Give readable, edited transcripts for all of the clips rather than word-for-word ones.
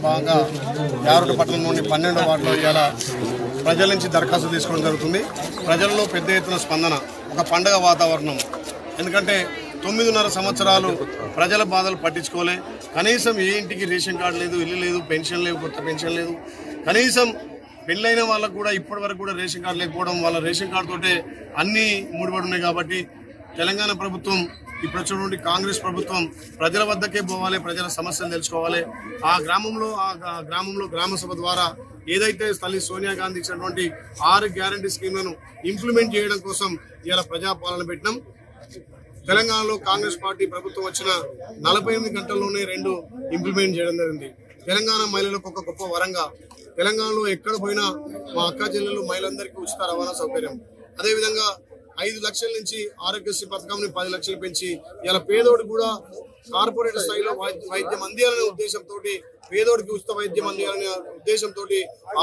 భాగంగా యారుట పట్టణం నుండి 12వ వార్డులో ఇవాళ ప్రజల నుంచి దరఖాస్తు తీసుకోవడం జరుగుతుంది. ప్రజల్లో పెద్ద ఎత్తున స్పందన, ఒక పండగ వాతావరణం. ఎందుకంటే 9.5 సంవత్సరాలు ప్రజల బాధలు పట్టించుకోలే. కనీసం ఏ ఇంటికి రేషన్ కార్డు లేదు, ఇల్లు లేదు, పెన్షన్ లేవు, కొత్త పెన్షన్ లేదు. కనీసం పెళ్ళైన వాళ్ళకు కూడా ఇప్పటి వరకు కూడా రేషన్ కార్డు లేకపోవడం, వాళ్ళ రేషన్ కార్డుతోటే అన్నీ ముడిపడి ఉన్నాయి. కాబట్టి తెలంగాణ ప్రభుత్వం, ఇప్పుడు వచ్చినటువంటి కాంగ్రెస్ ప్రభుత్వం ప్రజల వద్దకే పోవాలి, ప్రజల సమస్యలు తెలుసుకోవాలి. ఆ గ్రామంలో గ్రామ సభ ద్వారా ఏదైతే తల్లి సోనియా గాంధీ ఇచ్చినటువంటి 6 గ్యారంటీ స్కీమ్లను ఇంప్లిమెంట్ చేయడం కోసం ఇలా ప్రజాపాలన పెట్టినాం. తెలంగాణలో కాంగ్రెస్ పార్టీ ప్రభుత్వం వచ్చిన 48 గంటల్లోనే 2 ఇంప్లిమెంట్ చేయడం జరిగింది. తెలంగాణ మహిళలకు ఒక గొప్ప వరంగా తెలంగాణలో ఎక్కడ పోయినా మా అక్క చెల్లెలు మహిళలందరికీ ఉచిత రవాణా సౌకర్యం. అదేవిధంగా 5 లక్షల నుంచి ఆరోగ్యశ్రీ పథకంని 10 లక్షలు పెంచి ఇలా పేదోడికి కూడా కార్పొరేట్ స్థాయిలో వైద్యం అందియాలనే ఉద్దేశంతో, పేదోడికి ఉచిత వైద్యం అందియాలనే ఉద్దేశంతో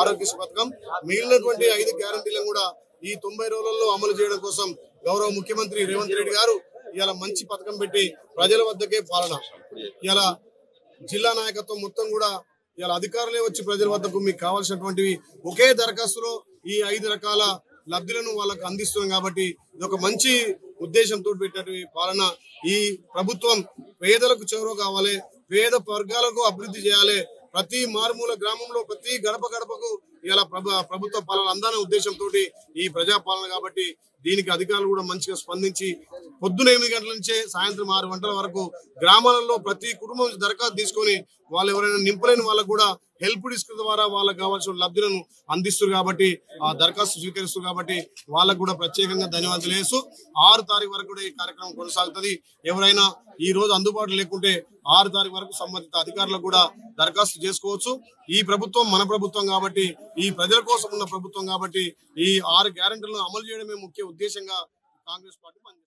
ఆరోగ్యశ్రీ పథకం, మిగిలినటువంటి 5 గ్యారంటీలను కూడా ఈ 90 రోజులలో అమలు చేయడం కోసం గౌరవ ముఖ్యమంత్రి రేవంత్ రెడ్డి గారు ఇలా మంచి పథకం పెట్టి ప్రజల వద్దకే పాలన. ఇలా జిల్లా నాయకత్వం మొత్తం కూడా ఇలా అధికారులే వచ్చి ప్రజల వద్దకు మీకు కావాల్సినటువంటివి ఒకే దరఖాస్తులో ఈ 5 రకాల లబ్ధులను వాళ్ళకు అందిస్తున్నాం. కాబట్టి ఇది ఒక మంచి ఉద్దేశంతో పెట్టినటువంటి పాలన. ఈ ప్రభుత్వం పేదలకు చేరువ కావాలి, పేద వర్గాలకు అభివృద్ధి చేయాలి. ప్రతి మారుమూల గ్రామంలో ప్రతి గడప గడపకు ఇలా ప్రభుత్వ పాలన అందానే ఉద్దేశంతో ఈ ప్రజాపాలన. కాబట్టి దీనికి అధికారులు కూడా మంచిగా స్పందించి పొద్దున 8 గంటల నుంచే సాయంత్రం 6 గంటల వరకు గ్రామాలలో ప్రతి కుటుంబం దరఖాస్తు తీసుకొని వాళ్ళు ఎవరైనా నింపలేని వాళ్ళకు కూడా హెల్ప్ డిస్క్ ద్వారా వాళ్ళకు కావాల్సిన లబ్ధులను అందిస్తారు. కాబట్టి ఆ దరఖాస్తు స్వీకరిస్తారు. కాబట్టి వాళ్ళకు కూడా ప్రత్యేకంగా ధన్యవాదాలు వేస్తూ 6 తారీఖు వరకు కూడా ఈ కార్యక్రమం కొనసాగుతుంది. ఎవరైనా ఈ రోజు అందుబాటులో లేకుంటే 6 తారీఖు వరకు సంబంధిత అధికారులకు కూడా దరఖాస్తు చేసుకోవచ్చు. ఈ ప్రభుత్వం మన ప్రభుత్వం కాబట్టి, ఈ ప్రజల కోసం ఉన్న ప్రభుత్వం కాబట్టి ఈ 6 గ్యారెంటీలను అమలు చేయడమే ముఖ్య ఉద్దేశంగా కాంగ్రెస్ పార్టీ పనిచేస్తుంది.